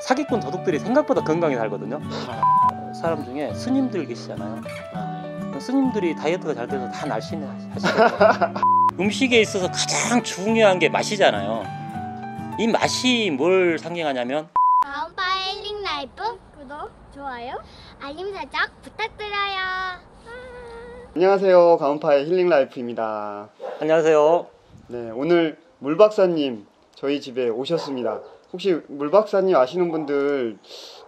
사기꾼 도둑들이 생각보다 건강히 살거든요. 사람 중에 스님들 계시잖아요. 스님들이 다이어트가 잘 돼서 다 날씬해 하시거든요. 음식에 있어서 가장 중요한 게 맛이잖아요. 이 맛이 뭘 상징하냐면 가온파 힐링 라이프 구독, 좋아요, 알림 설정 부탁드려요. 안녕하세요. 가온파의 힐링 라이프입니다. 안녕하세요. 네, 오늘 물 박사님 저희 집에 오셨습니다. 혹시 물 박사님 아시는 분들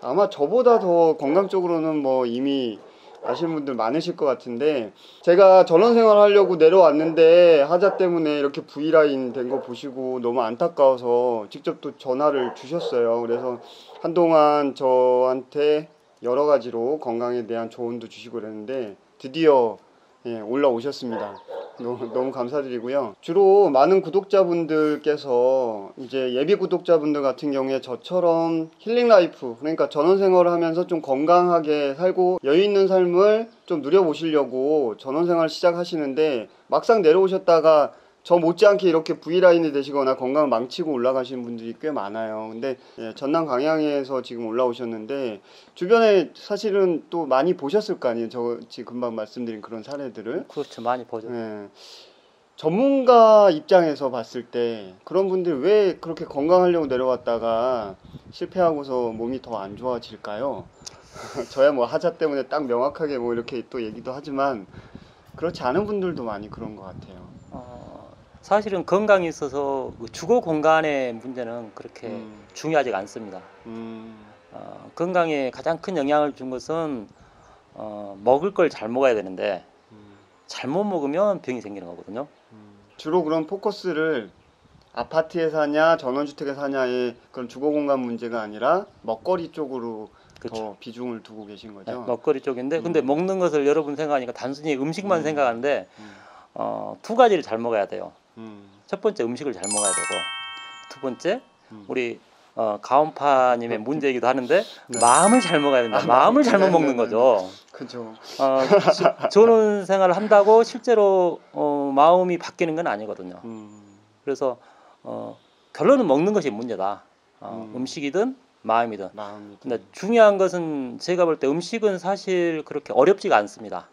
아마 저보다 더 건강 쪽으로는 뭐 이미 아시는 분들 많으실 것 같은데, 제가 전원 생활 하려고 내려왔는데 하자 때문에 이렇게 V라인 된 거 보시고 너무 안타까워서 직접 또 전화를 주셨어요. 그래서 한동안 저한테 여러 가지로 건강에 대한 조언도 주시고 그랬는데 드디어 올라오셨습니다. 너무 감사드리고요. 주로 많은 구독자분들께서 이제 예비 구독자분들 같은 경우에 저처럼 힐링 라이프, 그러니까 전원 생활을 하면서 좀 건강하게 살고 여유 있는 삶을 좀 누려보시려고 전원 생활을 시작하시는데, 막상 내려오셨다가 저 못지않게 이렇게 V라인이 되시거나 건강을 망치고 올라가시는 분들이 꽤 많아요. 근데 전남 강양에서 지금 올라오셨는데 주변에 사실은 또 많이 보셨을 거 아니에요. 저 지금 금방 말씀드린 그런 사례들을. 그렇죠, 많이 보죠. 전문가 입장에서 봤을 때 그런 분들이 왜 그렇게 건강하려고 내려왔다가 실패하고서 몸이 더 안 좋아질까요? 저야 뭐 하자 때문에 딱 명확하게 뭐 이렇게 또 얘기도 하지만 그렇지 않은 분들도 많이 그런 것 같아요. 사실은 건강에 있어서 주거 공간의 문제는 그렇게 중요하지가 않습니다. 건강에 가장 큰 영향을 준 것은 먹을 걸 잘 먹어야 되는데 잘못 먹으면 병이 생기는 거거든요. 주로 그런 포커스를 아파트에 사냐 전원주택에 사냐의 그런 주거 공간 문제가 아니라 먹거리 쪽으로 그렇죠. 더 비중을 두고 계신 거죠. 네, 먹거리 쪽인데 근데 먹는 것을 여러분 생각하니까 단순히 음식만 생각하는데 두 가지를 잘 먹어야 돼요. 첫 번째 음식을 잘 먹어야 되고, 두 번째 우리 가온파님의 문제이기도 하는데 마음을 잘 먹어야 된다. 마음을 잘못 먹는 거죠. 그죠. 전원 생활을 한다고 실제로 마음이 바뀌는 건 아니거든요. 그래서 결론은 먹는 것이 문제다. 음식이든 마음이든. 근데 중요한 것은 제가 볼 때 음식은 사실 그렇게 어렵지가 않습니다.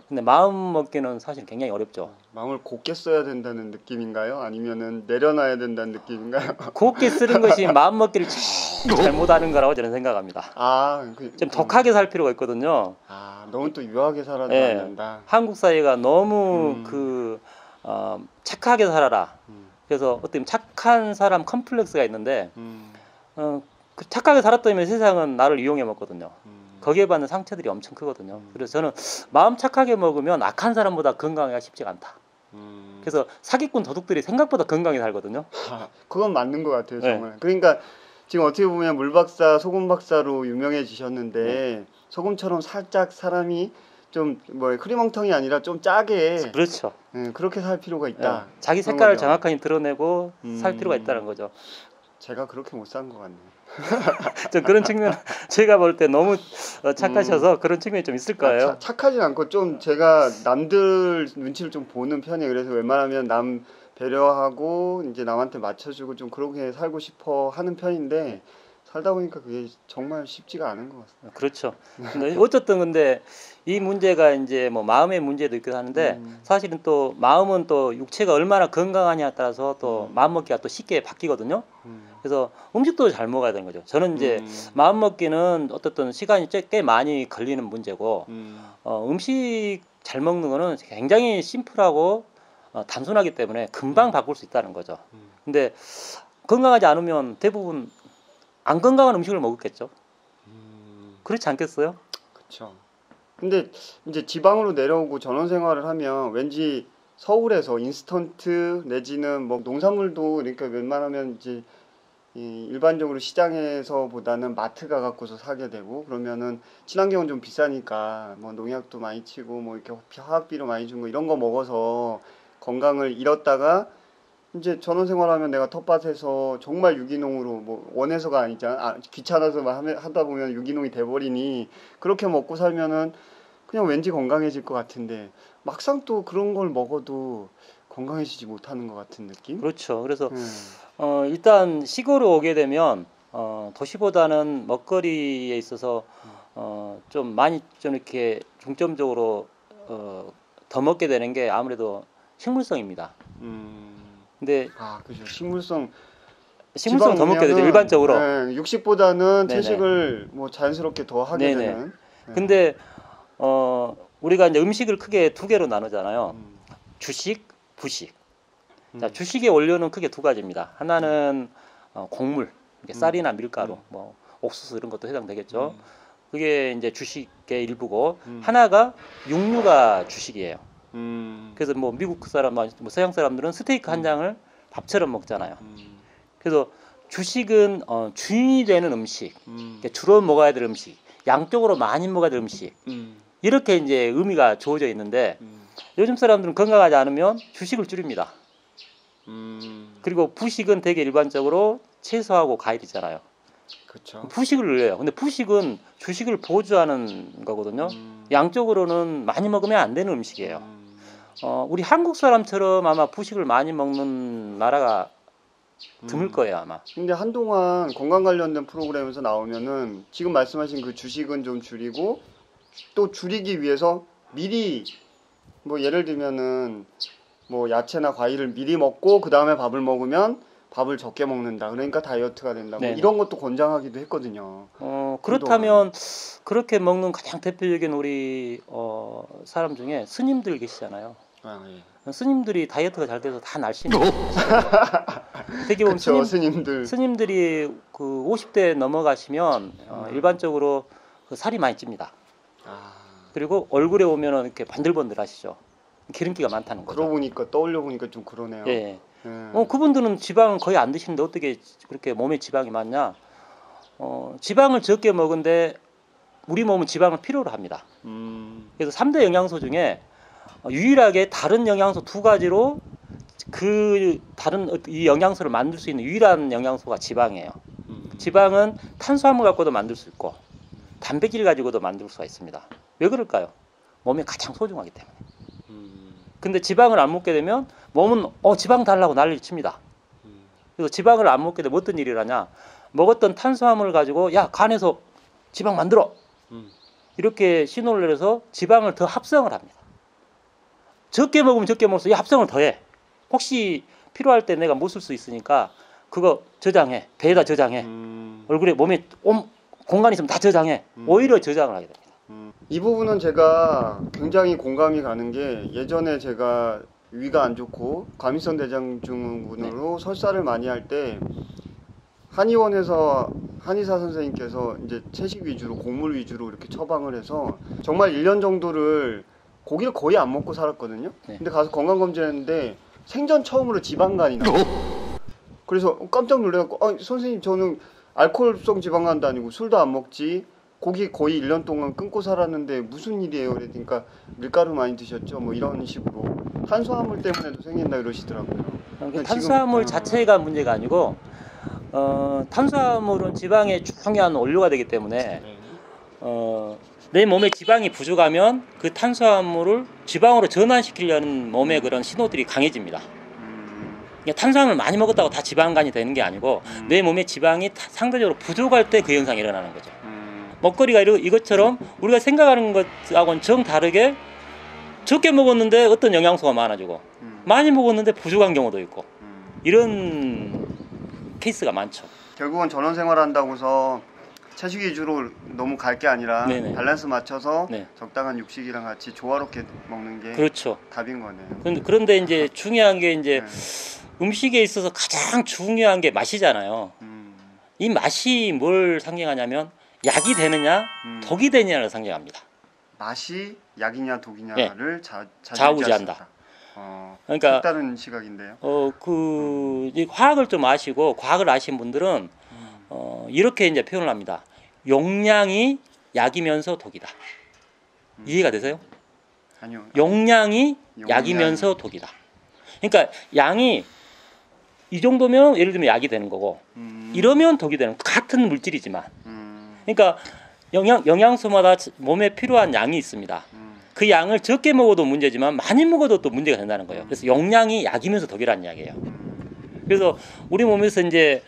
근데 마음 먹기는 사실 굉장히 어렵죠. 마음을 곱게 써야 된다는 느낌인가요? 아니면은 내려놔야 된다는 느낌인가요? 곱게 쓰는 것이 마음 먹기를 제일 잘못하는 거라고 저는 생각합니다. 좀 독하게 살 필요가 있거든요. 너무 또 유하게 살아도 안 된다. 한국 사회가 너무 착하게 살아라. 그래서 어떻게 보면 착한 사람 컴플렉스가 있는데 그 착하게 살았더니 세상은 나를 이용해 먹거든요. 거기에 받는 상처들이 엄청 크거든요. 그래서 저는 마음 착하게 먹으면 악한 사람보다 건강하기가 쉽지가 않다. 그래서 사기꾼 도둑들이 생각보다 건강히 살거든요. 그건 맞는 것 같아요, 정말. 그러니까 지금 어떻게 보면 물박사, 소금박사로 유명해지셨는데 소금처럼 살짝 사람이 좀 뭐 흐리멍텅이 아니라 좀 짜게, 그렇죠. 그렇게 살 필요가 있다. 자기 색깔을 정확하게 드러내고 살 필요가 있다는 거죠. 제가 그렇게 못 산 것 같네요. 좀 그런 측면, 제가 볼 때 너무 착하셔서 그런 측면이 좀 있을 거예요. 착하진 않고 좀 제가 남들 눈치를 좀 보는 편이에요. 그래서 웬만하면 남 배려하고 이제 남한테 맞춰주고 좀 그렇게 살고 싶어 하는 편인데 살다 보니까 그게 정말 쉽지가 않은 것 같습니다. 그렇죠. 근데 어쨌든 근데 이 문제가 이제 뭐 마음의 문제도 있기도 하는데 사실은 또 마음은 또 육체가 얼마나 건강하냐에 따라서 또 마음 먹기가 또 쉽게 바뀌거든요. 그래서 음식도 잘 먹어야 되는 거죠. 저는 이제 마음 먹기는 어떻든 시간이 꽤 많이 걸리는 문제고 음식 잘 먹는 거는 굉장히 심플하고 단순하기 때문에 금방 바꿀 수 있다는 거죠. 근데 건강하지 않으면 대부분 안 건강한 음식을 먹었겠죠. 그렇지 않겠어요? 그렇죠. 근데 이제 지방으로 내려오고 전원 생활을 하면 왠지 서울에서 인스턴트 내지는 뭐 농산물도 그러니까 웬만하면 이제 일반적으로 시장에서보다는 마트 가갖고서 사게 되고, 그러면은 친환경은 좀 비싸니까 뭐 농약도 많이 치고 뭐 이렇게 화학비료 많이 준 거 이런 거 먹어서 건강을 잃었다가 이제 전원 생활하면 내가 텃밭에서 정말 유기농으로 뭐 원해서가 아니잖아. 귀찮아서 하다 보면 유기농이 돼버리니 그렇게 먹고 살면은 그냥 왠지 건강해질 것 같은데 막상 또 그런 걸 먹어도 건강해지지 못하는 것 같은 느낌? 그렇죠. 그래서 일단 시골에 오게 되면 도시보다는 먹거리에 있어서 좀 많이 좀 이렇게 중점적으로 더 먹게 되는 게 아무래도 식물성입니다. 근데 그죠. 식물성 더 먹게 되죠, 지방이면은, 일반적으로. 네, 육식보다는 네네. 채식을 뭐 자연스럽게 더 하게 네네. 되는. 네. 근데 우리가 이제 음식을 크게 두 개로 나누잖아요. 주식, 부식. 자, 주식의 원료는 크게 두 가지입니다. 하나는 곡물, 이게 쌀이나 밀가루, 뭐 옥수수 이런 것도 해당되겠죠. 그게 이제 주식의 일부고, 하나가 육류가 주식이에요. 그래서 뭐 미국 사람, 뭐 서양 사람들은 스테이크 한 장을 밥처럼 먹잖아요. 그래서 주식은 주인이 되는 음식, 그러니까 주로 먹어야 될 음식, 양쪽으로 많이 먹어야 될 음식, 이렇게 이제 의미가 주어져 있는데 요즘 사람들은 건강하지 않으면 주식을 줄입니다. 그리고 부식은 되게 일반적으로 채소하고 과일이잖아요. 그렇죠. 부식을 늘려요. 근데 부식은 주식을 보조하는 거거든요. 양쪽으로는 많이 먹으면 안 되는 음식이에요. 우리 한국 사람처럼 아마 부식을 많이 먹는 나라가 드물 거예요, 아마. 근데 한동안 건강 관련된 프로그램에서 나오면은 지금 말씀하신 그 주식은 좀 줄이고 또 줄이기 위해서 미리 뭐 예를 들면은 뭐 야채나 과일을 미리 먹고 그 다음에 밥을 먹으면 밥을 적게 먹는다. 그러니까 다이어트가 된다. 뭐 이런 것도 권장하기도 했거든요. 그렇다면 그렇게 먹는 가장 대표적인 우리 사람 중에 스님들 계시잖아요. 예. 스님들이 다이어트가 잘 돼서 다 날씬해요. 되게 보면 그쵸, 스님들이 그 50대 넘어가시면 일반적으로 그 살이 많이 찝니다. 그리고 얼굴에 오면은 이렇게 반들반들하시죠. 기름기가 많다는 거죠. 그러고 보니까 떠올려 보니까 좀 그러네요. 예. 그분들은 지방을 거의 안 드시는데 어떻게 그렇게 몸에 지방이 많냐? 지방을 적게 먹은데 우리 몸은 지방을 필요로 합니다. 그래서 3대 영양소 중에 유일하게 다른 영양소 두 가지로 그 다른 이 영양소를 만들 수 있는 유일한 영양소가 지방이에요. 지방은 탄수화물 갖고도 만들 수 있고 단백질 가지고도 만들 수가 있습니다. 왜 그럴까요? 몸에 가장 소중하기 때문에. 근데 지방을 안 먹게 되면 몸은 지방 달라고 난리를 칩니다. 그래서 지방을 안 먹게 되면 어떤 일을 하냐? 먹었던 탄수화물을 가지고 야 간에서 지방 만들어 이렇게 신호를 내려서 지방을 더 합성을 합니다. 적게 먹으면 적게 먹어서 합성을 더해. 혹시 필요할 때 내가 못 쓸 수 있으니까 그거 저장해. 배에다 저장해. 얼굴에 몸에 공간이 있으면 다 저장해. 오히려 저장을 하게 됩니다. 이 부분은 제가 굉장히 공감이 가는 게 예전에 제가 위가 안 좋고 과민성 대장증후군으로 설사를 많이 할 때 한의원에서 한의사 선생님께서 이제 채식 위주로 곡물 위주로 이렇게 처방을 해서 정말 1년 정도를 고기를 거의 안 먹고 살았거든요. 근데 가서 건강검진했는데 생전 처음으로 지방간이 나왔어요. 그래서 깜짝 놀래갖고 선생님 저는 알코올성 지방간도 아니고 술도 안 먹지 고기 거의 1년 동안 끊고 살았는데 무슨 일이에요? 그러니까 밀가루 많이 드셨죠? 뭐 이런 식으로 탄수화물 때문에도 생긴다 이러시더라고요. 그러니까 탄수화물 자체가 문제가 아니고 탄수화물은 지방의 중요한 원료가 되기 때문에 내 몸에 지방이 부족하면 그 탄수화물을 지방으로 전환시키려는 몸의 그런 신호들이 강해집니다. 그러니까 탄수화물 많이 먹었다고 다 지방간이 되는 게 아니고 내 몸에 지방이 상대적으로 부족할 때 그 현상이 일어나는 거죠. 먹거리가 이것처럼 우리가 생각하는 것하고는 정 다르게 적게 먹었는데 어떤 영양소가 많아지고 많이 먹었는데 부족한 경우도 있고 이런 케이스가 많죠. 결국은 전원생활 한다고서 채식 위주로 너무 갈 게 아니라 네네. 밸런스 맞춰서 적당한 육식이랑 같이 조화롭게 먹는 게 그렇죠. 답인 거네요. 그런데 이제 중요한 게 이제 음식에 있어서 가장 중요한 게 맛이잖아요. 이 맛이 뭘 상징하냐면 약이 되느냐 독이 되느냐를 상징합니다. 맛이 약이냐 독이냐를 좌우지한다. 그러니까 다른 시각인데요. 이 화학을 좀 아시고 과학을 아신 분들은 이렇게 이제 표현을 합니다. 용량이 약이면서 독이다. 이해가 되세요? 아니요. 용량이 약이면서 독이다. 그러니까 양이 이 정도면 예를 들면 약이 되는 거고 이러면 독이 되는 같은 물질이지만 그러니까 영양소마다 몸에 필요한 양이 있습니다. 그 양을 적게 먹어도 문제지만 많이 먹어도 또 문제가 된다는 거예요. 그래서 용량이 약이면서 독이라는 이야기예요. 그래서 우리 몸에서 이제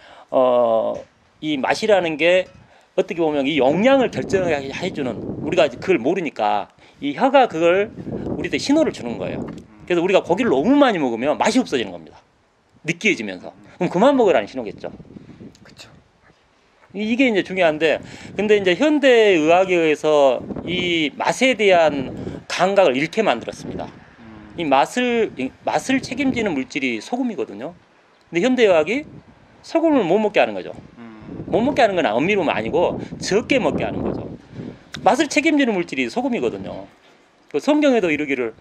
이 맛이라는 게 어떻게 보면 이 영양을 결정하게 해주는, 우리가 그걸 모르니까 이 혀가 그걸 우리한테 신호를 주는 거예요. 그래서 우리가 고기를 너무 많이 먹으면 맛이 없어지는 겁니다. 느끼해지면서. 그럼 그만 먹으라는 신호겠죠. 그쵸. 이게 이제 중요한데, 근데 이제 현대 의학에 의해서 이 맛에 대한 감각을 잃게 만들었습니다. 이 맛을 책임지는 물질이 소금이거든요. 근데 현대 의학이 소금을 못 먹게 하는 거죠. 못 먹게 하는 건 엄밀히 보면 아니고 적게 먹게 하는 거죠. 맛을 책임지는 물질이 소금이거든요. 그 성경에도 이르기를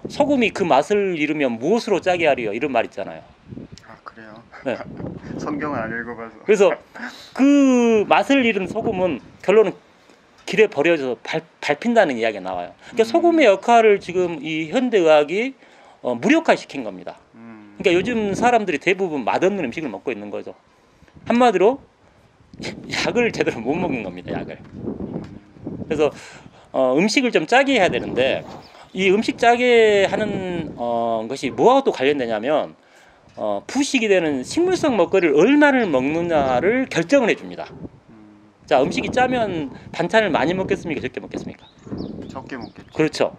소금이 그 맛을 잃으면 무엇으로 짜게 하리요, 이런 말 있잖아요. 아 그래요? 네. 성경을 안 읽어봐서. 그래서 그 맛을 잃은 소금은 결론은 길에 버려져서 밟힌다는 이야기가 나와요. 그러니까 소금의 역할을 지금 이 현대의학이 무력화시킨 겁니다. 그러니까 요즘 사람들이 대부분 맛없는 음식을 먹고 있는 거죠. 한마디로 약을 제대로 못 먹는 겁니다. 약을. 그래서 음식을 좀 짜게 해야 되는데, 이 음식 짜게 하는 것이 뭐하고 또 관련되냐면 부식이 되는 식물성 먹거리를 얼마나 먹느냐를 결정을 해줍니다. 자, 음식이 짜면 반찬을 많이 먹겠습니까? 적게 먹겠습니까? 적게 먹겠죠. 그렇죠.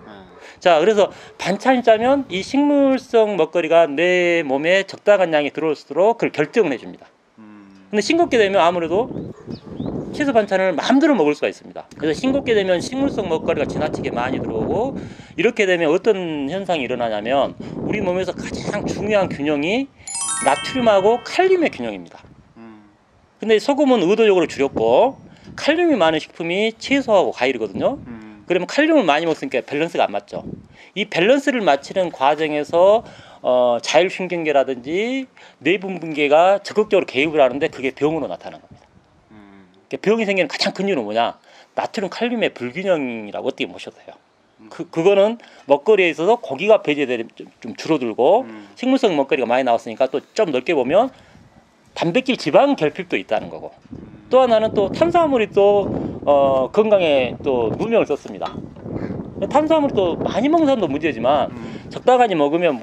자, 그래서 반찬이 짜면 이 식물성 먹거리가 내 몸에 적당한 양이 들어올수록 그걸 결정을 해줍니다. 근데 싱겁게 되면 아무래도 채소 반찬을 마음대로 먹을 수가 있습니다. 그래서 싱겁게 되면 식물성 먹거리가 지나치게 많이 들어오고, 이렇게 되면 어떤 현상이 일어나냐면 우리 몸에서 가장 중요한 균형이 나트륨하고 칼륨의 균형입니다. 근데 소금은 의도적으로 줄였고 칼륨이 많은 식품이 채소하고 과일이거든요. 그러면 칼륨을 많이 먹으니까 밸런스가 안 맞죠. 이 밸런스를 맞추는 과정에서 자율신경계라든지 뇌분분계가 적극적으로 개입을 하는데 그게 병으로 나타나는 겁니다. 병이 생기는 가장 큰 이유는 뭐냐? 나트륨 칼륨의 불균형이라고 어떻게 보셔도 돼요. 그거는 먹거리에 있어서 고기가 배제되면 좀 줄어들고 식물성 먹거리가 많이 나왔으니까, 또 좀 넓게 보면 단백질 지방 결핍도 있다는 거고, 또 하나는 또 탄수화물이 또 건강에 또 누명을 썼습니다. 탄수화물이 또 많이 먹는 사람도 문제지만 적당히 먹으면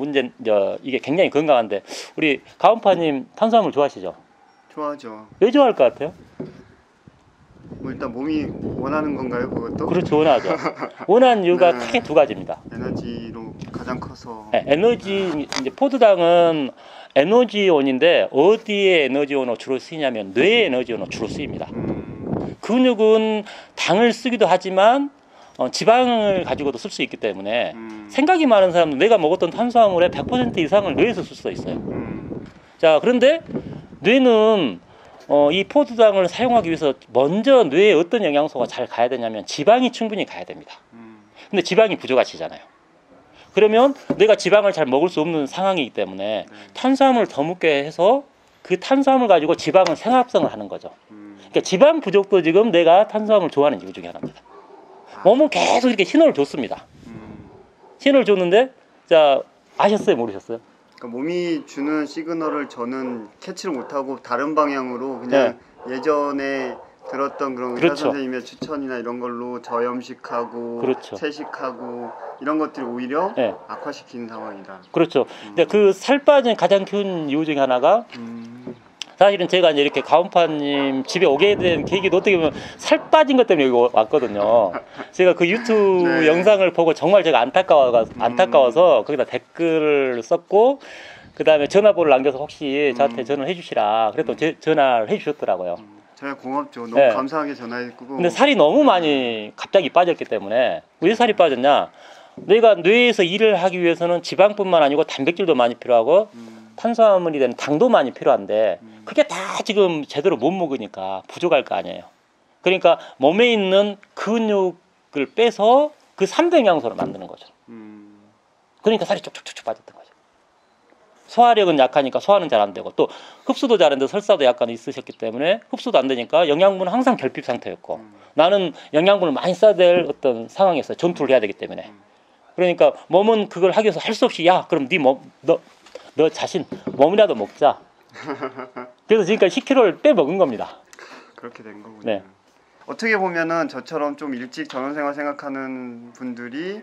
이게 굉장히 건강한데, 우리 가은파님 탄수화물 좋아하시죠? 좋아하죠. 왜 좋아할 것 같아요? 뭐 일단 몸이 원하는 건가요, 그것도? 그렇죠, 원하죠. 원하는 이유가 네. 크게 두 가지입니다. 에너지로 가장 커서. 네, 에너지, 이제 포도당은 에너지원인데 어디에 에너지원으로 주로 쓰이냐면 뇌에 에너지원으로 주로 쓰입니다. 근육은 당을 쓰기도 하지만 지방을 가지고도 쓸 수 있기 때문에 생각이 많은 사람은 내가 먹었던 탄수화물의 100% 이상을 뇌에서 쓸 수가 있어요. 자, 그런데 뇌는 이 포도당을 사용하기 위해서 먼저 뇌에 어떤 영양소가 잘 가야 되냐면 지방이 충분히 가야 됩니다. 근데 지방이 부족하시잖아요. 그러면 내가 지방을 잘 먹을 수 없는 상황이기 때문에 탄수화물을 더 먹게 해서 그 탄수화물 가지고 지방을 생합성을 하는 거죠. 그러니까 지방 부족도 지금 내가 탄수화물 좋아하는 이유 중에 하나입니다. 몸은 계속 이렇게 신호를 줬습니다. 신호를 줬는데, 자, 아셨어요? 모르셨어요? 그러니까 몸이 주는 시그널을 저는 캐치를 못하고 다른 방향으로 그냥 예전에 들었던 그런 의사 그렇죠. 선생님의 추천이나 이런 걸로 저염식하고 그렇죠. 채식하고 이런 것들이 오히려 네. 악화시키는 상황이다. 그렇죠. 근데 그 살 빠진 가장 큰 이유 중에 하나가, 사실은 제가 이제 이렇게 가은파님 집에 오게 된 계기도 어떻게 보면 살 빠진 것 때문에 여기 왔거든요. 제가 그 유튜브 네. 영상을 보고 정말 제가 안타까워서 거기다 댓글을 썼고, 그 다음에 전화번호를 남겨서 혹시 저한테 전화를 해주시라 그랬더니 전화를 해주셨더라고요. 저야 고맙죠. 너무 네. 감사하게 전화했고. 근데 살이 너무 많이 갑자기 빠졌기 때문에, 왜 살이 빠졌냐? 내가 뇌에서 일을 하기 위해서는 지방뿐만 아니고 단백질도 많이 필요하고 탄수화물이 되는 당도 많이 필요한데 그게 다 지금 제대로 못 먹으니까 부족할 거 아니에요. 그러니까 몸에 있는 근육을 빼서 그 3대 영양소를 만드는 거죠. 그러니까 살이 쭉쭉쭉 빠졌던 거죠. 소화력은 약하니까 소화는 잘 안 되고, 또 흡수도 잘 안 되고 설사도 약간 있으셨기 때문에 흡수도 안 되니까 영양분은 항상 결핍 상태였고, 나는 영양분을 많이 써야 될 어떤 상황이었어요. 전투를 해야 되기 때문에. 그러니까 몸은 그걸 하기 위해서 할 수 없이, 야, 그럼 너 자신 몸이라도 먹자. 그래서 지금까지 10kg를 빼먹은 겁니다. 그렇게 된 거군요. 네. 어떻게 보면은 저처럼 좀 일찍 전원생활 생각하는 분들이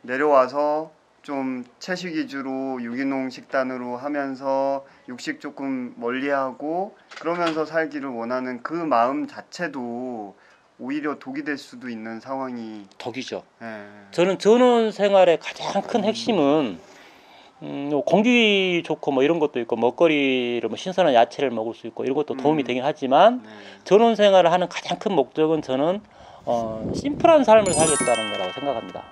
내려와서 좀 채식 위주로 유기농 식단으로 하면서 육식 조금 멀리하고 그러면서 살기를 원하는 그 마음 자체도 오히려 독이 될 수도 있는 상황이. 덕이죠. 예. 저는 전원 생활의 가장 큰 핵심은 공기 좋고 뭐 이런 것도 있고 먹거리를 뭐 신선한 야채를 먹을 수 있고 이런 것도 도움이 되긴 하지만 네. 전원 생활을 하는 가장 큰 목적은 저는 심플한 삶을 살겠다는 거라고 생각합니다.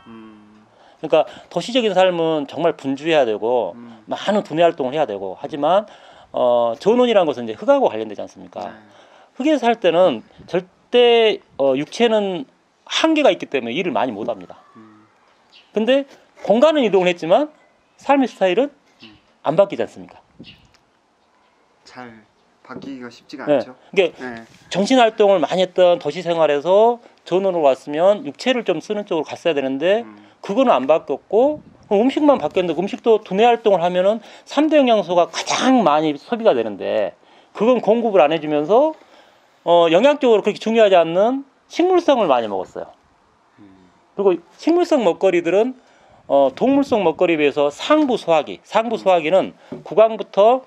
그러니까 도시적인 삶은 정말 분주해야 되고 많은 두뇌 활동을 해야 되고 하지만 전원이라는 것은 이제 흙하고 관련되지 않습니까? 네. 흙에서 살 때는 절대 육체는 한계가 있기 때문에 일을 많이 못 합니다. 근데 공간은 이동을 했지만 삶의 스타일은 안 바뀌지 않습니까? 잘 바뀌기가 쉽지가 네. 않죠. 그러니까 네. 정신 활동을 많이 했던 도시 생활에서 전원으로 왔으면 육체를 좀 쓰는 쪽으로 갔어야 되는데 그거는 안 바뀌었고 음식만 바뀌었는데 음식도 두뇌 활동을 하면은 3대 영양소가 가장 많이 소비가 되는데 그건 공급을 안 해주면서 영양적으로 그렇게 중요하지 않는 식물성을 많이 먹었어요. 그리고 식물성 먹거리들은 동물성 먹거리에 비해서 상부 소화기는 구강부터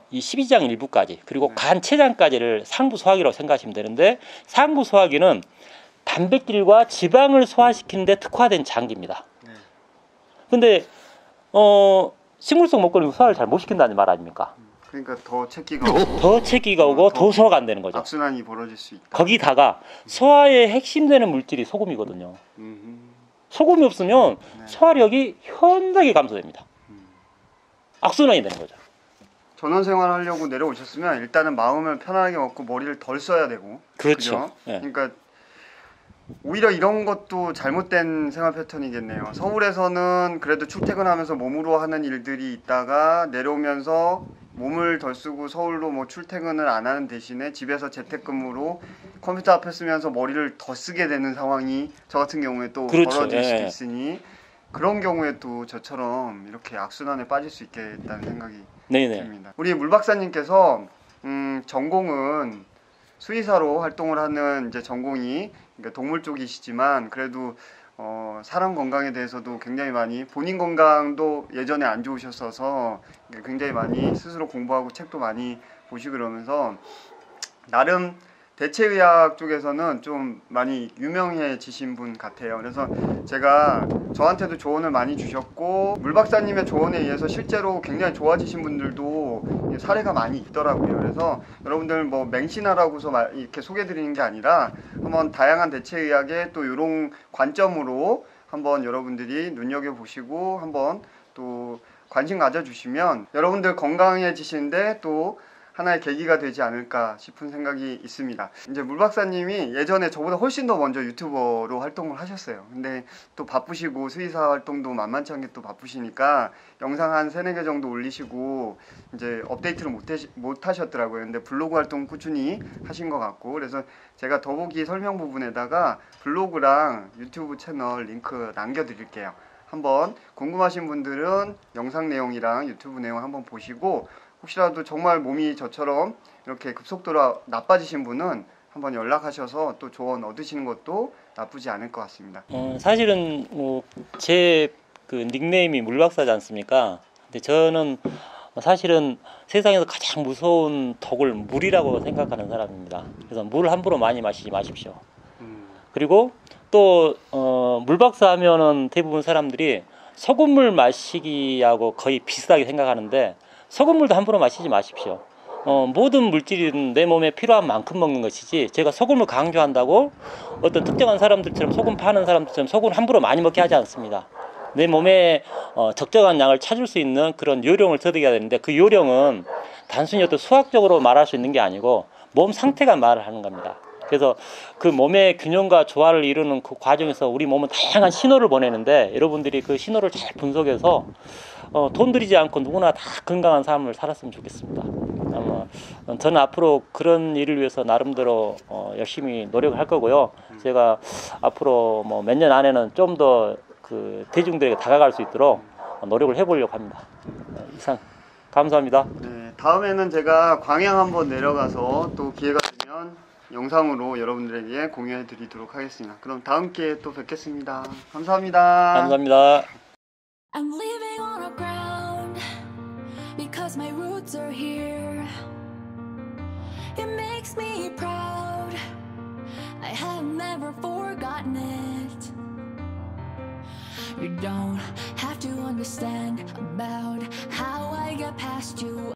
이 12장 일부까지 그리고 간 췌장까지를 상부 소화기라고 생각하시면 되는데 상부 소화기는 단백질과 지방을 소화시키는 데 특화된 장기입니다. 근데 식물성 먹거리는 소화를 잘 못 시킨다는 말 아닙니까? 그러니까 더 체기가 더 체기가 오고 더 소화가 안 되는 거죠. 악순환이 벌어질 수 있다. 거기다가 소화의 핵심 되는 물질이 소금이거든요. 소금이 없으면 네. 소화력이 현저하게 감소됩니다. 악순환이 되는 거죠. 전원 생활을 하려고 내려오셨으면 일단은 마음을 편안하게 먹고 머리를 덜 써야 되고. 그렇죠. 그죠? 네. 그러니까 오히려 이런 것도 잘못된 생활 패턴이겠네요. 서울에서는 그래도 출퇴근하면서 몸으로 하는 일들이 있다가 내려오면서 몸을 덜 쓰고 서울로 뭐 출퇴근을 안 하는 대신에 집에서 재택근무로 컴퓨터 앞에 쓰면서 머리를 더 쓰게 되는 상황이 저 같은 경우에 또 그렇죠. 벌어질 수도 예. 있으니 그런 경우에 또 저처럼 이렇게 악순환에 빠질 수 있겠다는 생각이 네네. 듭니다. 우리 물 박사님께서 전공은 수의사로 활동을 하는 이제 전공이 그러니까 동물 쪽이시지만 그래도 사람 건강에 대해서도 굉장히 많이 본인 건강도 예전에 안 좋으셨어서 굉장히 많이 스스로 공부하고 책도 많이 보시고 그러면서 나름 대체의학 쪽에서는 좀 많이 유명해지신 분 같아요. 그래서 제가 저한테도 조언을 많이 주셨고 물 박사님의 조언에 의해서 실제로 굉장히 좋아지신 분들도 사례가 많이 있더라고요. 그래서 여러분들 뭐 맹신하라고서 이렇게 소개드리는 게 아니라 한번 다양한 대체의학의 또 이런 관점으로 한번 여러분들이 눈여겨보시고 한번 또 관심 가져주시면 여러분들 건강해지시는데 또 하나의 계기가 되지 않을까 싶은 생각이 있습니다. 이제 물 박사님이 예전에 저보다 훨씬 더 먼저 유튜버로 활동을 하셨어요. 근데 또 바쁘시고 수의사 활동도 만만치 않게 또 바쁘시니까 영상 한 3-4개 정도 올리시고 이제 업데이트를 못 하셨더라고요. 근데 블로그 활동 꾸준히 하신 것 같고 그래서 제가 더보기 설명 부분에다가 블로그랑 유튜브 채널 링크 남겨드릴게요. 한번 궁금하신 분들은 영상 내용이랑 유튜브 내용 한번 보시고 혹시라도 정말 몸이 저처럼 이렇게 급속도로 나빠지신 분은 한번 연락하셔서 또 조언 얻으시는 것도 나쁘지 않을 것 같습니다. 사실은 제 그 닉네임이 물박사지 않습니까? 근데 저는 사실은 세상에서 가장 무서운 독을 물이라고 생각하는 사람입니다. 그래서 물 함부로 많이 마시지 마십시오. 그리고 또 물박사 하면은 대부분 사람들이 소금물 마시기하고 거의 비슷하게 생각하는데 소금물도 함부로 마시지 마십시오. 모든 물질은 내 몸에 필요한 만큼 먹는 것이지 제가 소금을 강조한다고 어떤 특정한 사람들처럼 소금 파는 사람들처럼 소금을 함부로 많이 먹게 하지 않습니다. 내 몸에 적정한 양을 찾을 수 있는 그런 요령을 터득해야 되는데 그 요령은 단순히 어떤 수학적으로 말할 수 있는 게 아니고 몸 상태가 말을 하는 겁니다. 그래서 그 몸의 균형과 조화를 이루는 그 과정에서 우리 몸은 다양한 신호를 보내는데 여러분들이 그 신호를 잘 분석해서 돈 들이지 않고 누구나 다 건강한 삶을 살았으면 좋겠습니다. 저는 앞으로 그런 일을 위해서 나름대로 열심히 노력을 할 거고요. 제가 앞으로 뭐 몇 년 안에는 좀 더 그 대중들에게 다가갈 수 있도록 노력을 해보려고 합니다. 이상 감사합니다. 네, 다음에는 제가 광양 한번 내려가서 또 기회가 되면 영상으로 여러분들에게 공유해 드리도록 하겠습니다. 그럼 다음 기회에 또 뵙겠습니다. 감사합니다. 감사합니다. I'm living on a ground because my roots are here. It makes me proud. I have never forgotten it. You don't have to understand about how I get past you.